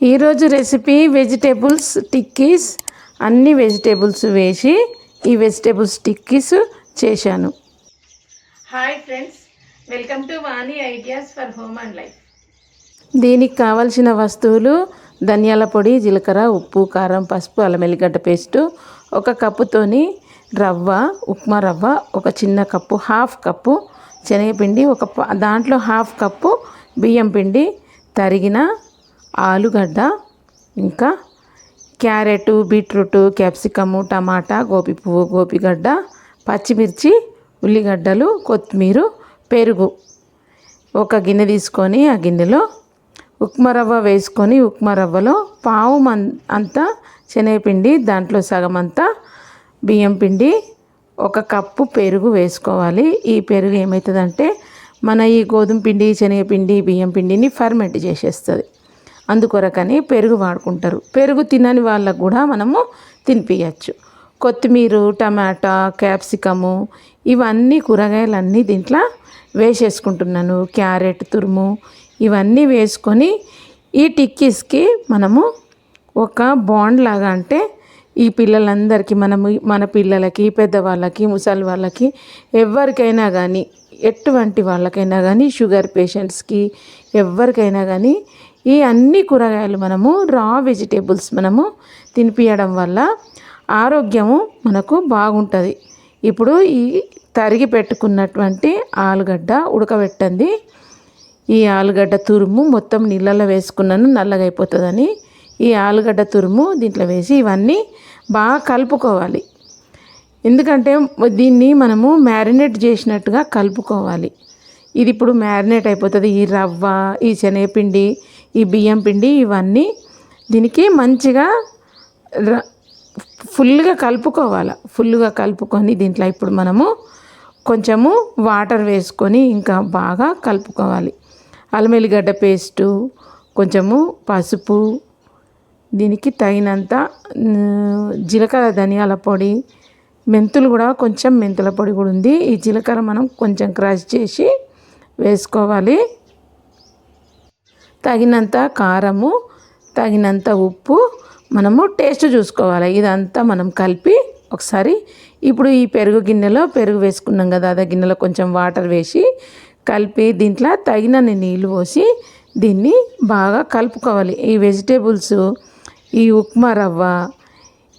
ఈరోజు recipe vegetables tikkis. అన్ని vegetables వేసి ఈ వెజిటేబుల్స్ టిక్కీస్ చేశాను. Hi friends, welcome to Vani ideas for home and life. దీనికి కావలసిన వస్తువులు: ధనియాల పొడి, జీలకర్ర, ఉప్పు, కారం, పసుపు, అల్లం వెల్లిగడ్డ పేస్టు, ఒక కప్పుతోని రవ్వ, ఉప్మా రవ్వ, ఒక చిన్న కప్పు, హాఫ్ కప్పు శనగపిండి, దాంట్లో హాఫ్ కప్పు బియ్యం పిండి, తరిగిన ఆలుగడ్డ, ఇంకా క్యారెట్, బీట్రూట్, క్యాప్సికము, టమాటా, గోపి పువ్వు, గోపిగడ్డ, పచ్చిమిర్చి, ఉల్లిగడ్డలు, కొత్తిమీర, పెరుగు. ఒక గిన్నె తీసుకొని ఆ గిన్నెలో ఉప్మా రవ్వ వేసుకొని ఉప్మా రవ్వలో పావు అంత శనగపిండి, దాంట్లో సగం అంతా బియ్యం పిండి, ఒక కప్పు పెరుగు వేసుకోవాలి. ఈ పెరుగు ఏమవుతుందంటే మన ఈ గోధుమ పిండి, శనగపిండి, బియ్యం పిండిని ఫర్మెంట్ చేసేస్తుంది. అందుకొరకని పెరుగు వాడుకుంటారు. పెరుగు తినని వాళ్ళకు కూడా మనము తినిపించచ్చు. కొత్తిమీర, టమాటా, క్యాప్సికము, ఇవన్నీ కూరగాయలన్నీ దీంట్లో వేసేసుకుంటున్నాను. క్యారెట్ తురుము ఇవన్నీ వేసుకొని ఈ టిక్కీస్కి మనము ఒక బాండ్ లాగా, అంటే ఈ పిల్లలందరికీ మన పిల్లలకి, పెద్దవాళ్ళకి, ముసలి వాళ్ళకి, ఎవరికైనా కానీ, ఎటువంటి వాళ్ళకైనా కానీ, షుగర్ పేషెంట్స్కి, ఎవరికైనా కానీ ఈ అన్ని కూరగాయలు మనము రా వెజిటేబుల్స్ మనము తినిపించడం వల్ల ఆరోగ్యము మనకు బాగుంటుంది. ఇప్పుడు ఈ తరిగి పెట్టుకున్నటువంటి ఆలుగడ్డ ఉడకబెట్టండి. ఈ ఆలుగడ్డ తురుము మొత్తం నీళ్ళలో వేసుకున్నాను, నల్లగా అయిపోతుందని. ఈ ఆలుగడ్డ తురుము దీంట్లో వేసి ఇవన్నీ బాగా కలుపుకోవాలి. ఎందుకంటే దీన్ని మనము మ్యారినేట్ చేసినట్టుగా కలుపుకోవాలి. ఇది ఇప్పుడు మ్యారినేట్ అయిపోతుంది. ఈ రవ్వ, ఈ శనగపిండి, ఈ బియ్యం పిండి ఇవన్నీ దీనికి మంచిగా ఫుల్గా కలుపుకోవాలి. ఫుల్గా కలుపుకొని దీంట్లో ఇప్పుడు మనము కొంచెము వాటర్ వేసుకొని ఇంకా బాగా కలుపుకోవాలి. అల్లం వెల్లిగడ్డ పేస్టు, కొంచెము పసుపు, దీనికి తగినంత జీలకర్ర, ధనియాల పొడి, మెంతులు కూడా కొంచెం మెంతుల పొడి కూడా ఉంది. ఈ జీలకర్ర మనం కొంచెం క్రష్ చేసి వేసుకోవాలి. తగినంత కారము, తగినంత ఉప్పు, మనము టేస్ట్ చూసుకోవాలి. ఇదంతా మనం కలిపి ఒకసారి ఇప్పుడు ఈ పెరుగు గిన్నెలో పెరుగు వేసుకున్నాం కదా, అదే గిన్నెలో కొంచెం వాటర్ వేసి కలిపి దీంట్లో తగినన్ని నీళ్ళు పోసి దీన్ని బాగా కలుపుకోవాలి. ఈ వెజిటేబుల్స్, ఈ ఉప్మా రవ్వ,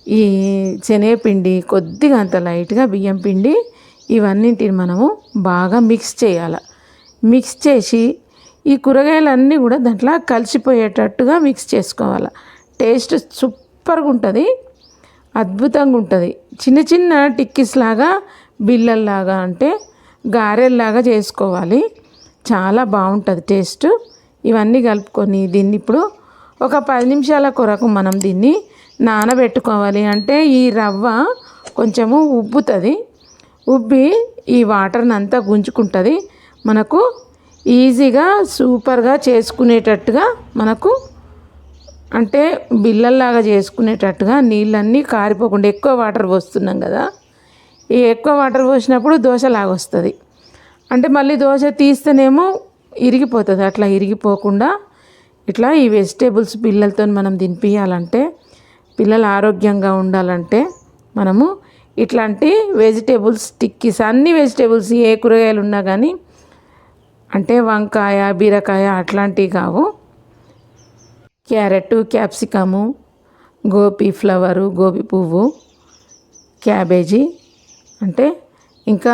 ఈ శనగపిండి, కొద్దిగా అంత లైట్గా బియ్యం పిండి, ఇవన్నింటిని మనము బాగా మిక్స్ చేయాలి. మిక్స్ చేసి ఈ కూరగాయలన్నీ కూడా దాంట్లో కలిసిపోయేటట్టుగా మిక్స్ చేసుకోవాలి. టేస్ట్ సూపర్గా ఉంటుంది, అద్భుతంగా ఉంటుంది. చిన్న చిన్న టిక్కీస్ లాగా, బిళ్ళల్లాగా, అంటే గారెల్లాగా చేసుకోవాలి. చాలా బాగుంటుంది టేస్ట్. ఇవన్నీ కలుపుకొని దీన్ని ఇప్పుడు ఒక 10 నిమిషాల కొరకు మనం దీన్ని నానబెట్టుకోవాలి. అంటే ఈ రవ్వ కొంచెము ఉబ్బుతుంది. ఉబ్బి ఈ వాటర్ని అంతా గుంజుకుంటుంది. మనకు ఈజీగా సూపర్గా చేసుకునేటట్టుగా, మనకు అంటే బిళ్ళల్లాగా చేసుకునేటట్టుగా, నీళ్ళన్నీ కారిపోకుండా ఎక్కువ వాటర్ పోస్తున్నాం కదా, ఈ ఎక్కువ వాటర్ పోసినప్పుడు దోశలాగా వస్తుంది. అంటే మళ్ళీ దోశ తీస్తేనేమో ఇరిగిపోతుంది. అట్లా ఇరిగిపోకుండా ఇట్లా ఈ వెజిటేబుల్స్ పిల్లలతో మనం తినిపించాలంటే, పిల్లలు ఆరోగ్యంగా ఉండాలంటే మనము ఇట్లాంటి వెజిటేబుల్స్ టిక్కీస్, అన్ని వెజిటేబుల్స్ ఏ కూరగాయలు ఉన్నా కానీ, అంటే వంకాయ, బీరకాయ అట్లాంటివి కావు, carrot, capsicum, Gopi flower, Gopi పువ్వు, క్యాబేజీ, అంటే ఇంకా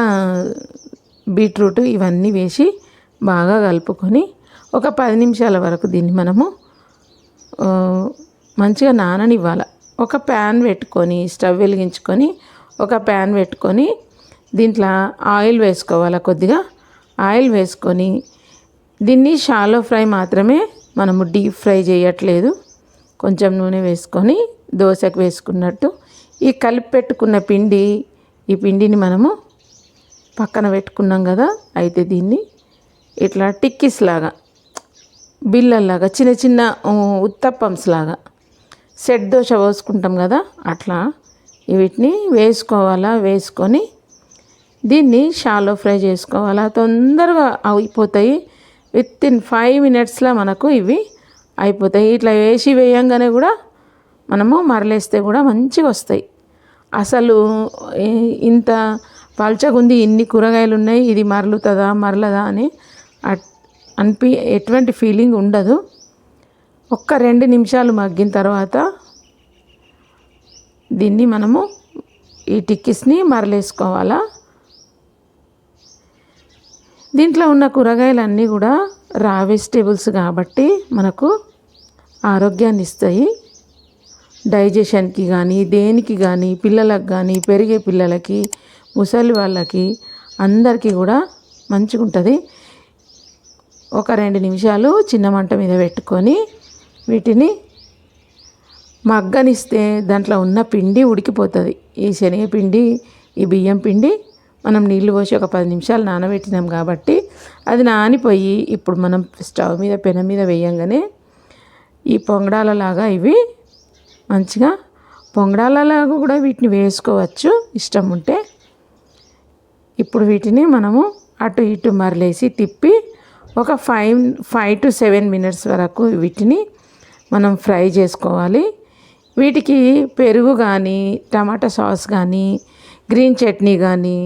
బీట్రూట్, ఇవన్నీ వేసి బాగా కలుపుకొని ఒక 10 నిమిషాల వరకు దీన్ని మనము మంచిగా నాననివ్వాలి. ఒక ప్యాన్ పెట్టుకొని, స్టవ్ వెలిగించుకొని ఒక ప్యాన్ పెట్టుకొని దీంట్లో ఆయిల్ వేసుకోవాలి. కొద్దిగా ఆయిల్ వేసుకొని దీన్ని షాలో ఫ్రై మాత్రమే, మనము డీప్ ఫ్రై చేయట్లేదు. కొంచెం నూనె వేసుకొని దోశకు వేసుకున్నట్టు ఈ కలిపి పెట్టుకున్న పిండి, ఈ పిండిని మనము పక్కన పెట్టుకున్నాం కదా, అయితే దీన్ని ఇట్లా టిక్కీస్ లాగా, బిళ్ళల్లాగా, చిన్న చిన్న ఉత్తప్పమ్స్ లాగా, సెట్ దోశ పోసుకుంటాం కదా, అట్లా వీటిని వేసుకోవాలా. వేసుకొని దీన్ని షాలో ఫ్రై చేసుకోవాలా. తొందరగా అయిపోతాయి. విత్ ఇన్ 5 మినిట్స్లో మనకు ఇవి అయిపోతాయి. ఇట్లా వేసి వేయంగానే కూడా మనము మరలేస్తే కూడా మంచిగా వస్తాయి. అసలు ఇంత పల్చగుంది, ఇన్ని కూరగాయలు ఉన్నాయి, ఇది మరలదా అని ఎటువంటి ఫీలింగ్ ఉండదు. ఒక్క 2 నిమిషాలు మగ్గిన తర్వాత దీన్ని మనము ఈ టిక్కీస్ని మరలేసుకోవాలా. దీంట్లో ఉన్న కూరగాయలన్నీ కూడా రా వెజిటేబుల్స్ కాబట్టి మనకు ఆరోగ్యాన్ని ఇస్తాయి. డైజెషన్కి కానీ దేనికి కానీ, పిల్లలకు కానీ, పెరిగే పిల్లలకి, ముసలి వాళ్ళకి అందరికీ కూడా మంచిగా ఉంటుంది. ఒక 2 నిమిషాలు చిన్న మంట మీద పెట్టుకొని వీటిని మగ్గనిస్తే దాంట్లో ఉన్న పిండి ఉడికిపోతుంది. ఈ శనగపిండి, ఈ బియ్యం పిండి మనం నీళ్ళు పోసి ఒక 10 నిమిషాలు నానబెట్టినాం కాబట్టి అది నానిపోయి ఇప్పుడు మనం స్టవ్ మీద పెనం మీద వేయంగానే ఈ పొంగడాలలాగా ఇవి మంచిగా పొంగడాలలాగా కూడా వీటిని వేసుకోవచ్చు ఇష్టం ఉంటే. ఇప్పుడు వీటిని మనము అటు ఇటు మరలేసి తిప్పి ఒక 5 to 7 మినిట్స్ వరకు వీటిని మనం ఫ్రై చేసుకోవాలి. వీటికి పెరుగు కానీ, టమాటా సాస్ కానీ, గ్రీన్ చట్నీ కానీ,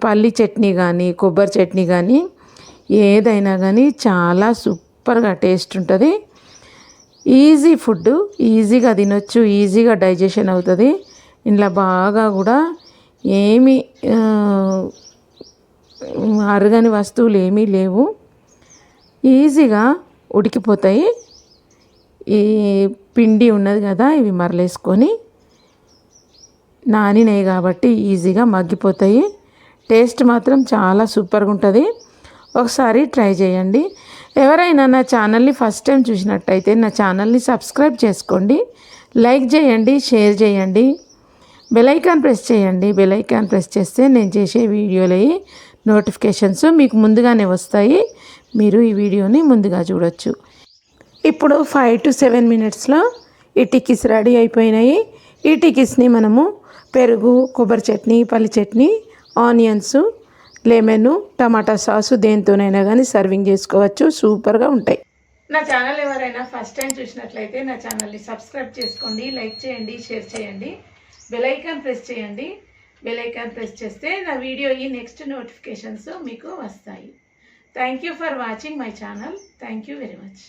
పల్లి చట్నీ కానీ, కొబ్బరి చట్నీ కానీ ఏదైనా కానీ చాలా సూపర్గా టేస్ట్ ఉంటుంది. ఈజీ ఫుడ్, ఈజీగా తినొచ్చు, ఈజీగా డైజెషన్ అవుతుంది. ఇంట్లో బాగా కూడా ఏమీ అరగని వస్తువులు ఏమీ లేవు, ఈజీగా ఉడికిపోతాయి. ఈ పిండి ఉన్నది కదా, ఇవి మరలేసుకొని నానినాయి కాబట్టి ఈజీగా మగ్గిపోతాయి. టేస్ట్ మాత్రం చాలా సూపర్గా ఉంటుంది. ఒకసారి ట్రై చేయండి. ఎవరైనా నా ఛానల్ని ఫస్ట్ టైం చూసినట్టయితే నా ఛానల్ని సబ్స్క్రైబ్ చేసుకోండి, లైక్ చేయండి, షేర్ చేయండి, బెల్ ఐకాన్ ప్రెస్ చేయండి. బెల్ ఐకాన్ ప్రెస్ చేస్తే నేను చేసే వీడియోలు నోటిఫికేషన్స్ మీకు ముందుగానే వస్తాయి. మీరు ఈ వీడియోని ముందుగా చూడొచ్చు. ఇప్పుడు 5 to 7 మినిట్స్లో ఈ టిక్కీస్ రెడీ అయిపోయినాయి. ఈ టిక్కీస్ని మనము పెరుగు, కొబ్బరి చట్నీ, పల్లి చట్నీ, ఆనియన్స్, లెమన్, టమాటా సాసు దేనితోనైనా కానీ సర్వింగ్ చేసుకోవచ్చు. సూపర్గా ఉంటాయి. నా ఛానల్ ఎవరైనా ఫస్ట్ టైం చూసినట్లయితే నా ఛానల్ని సబ్స్క్రైబ్ చేసుకోండి, లైక్ చేయండి, షేర్ చేయండి, బెల్ ఐకాన్ ప్రెస్ చేయండి. బెల్ ఐకాన్ ప్రెస్ చేస్తే నా వీడియో నెక్స్ట్ నోటిఫికేషన్స్ మీకు వస్తాయి. Thank you for watching my channel. Thank you very much.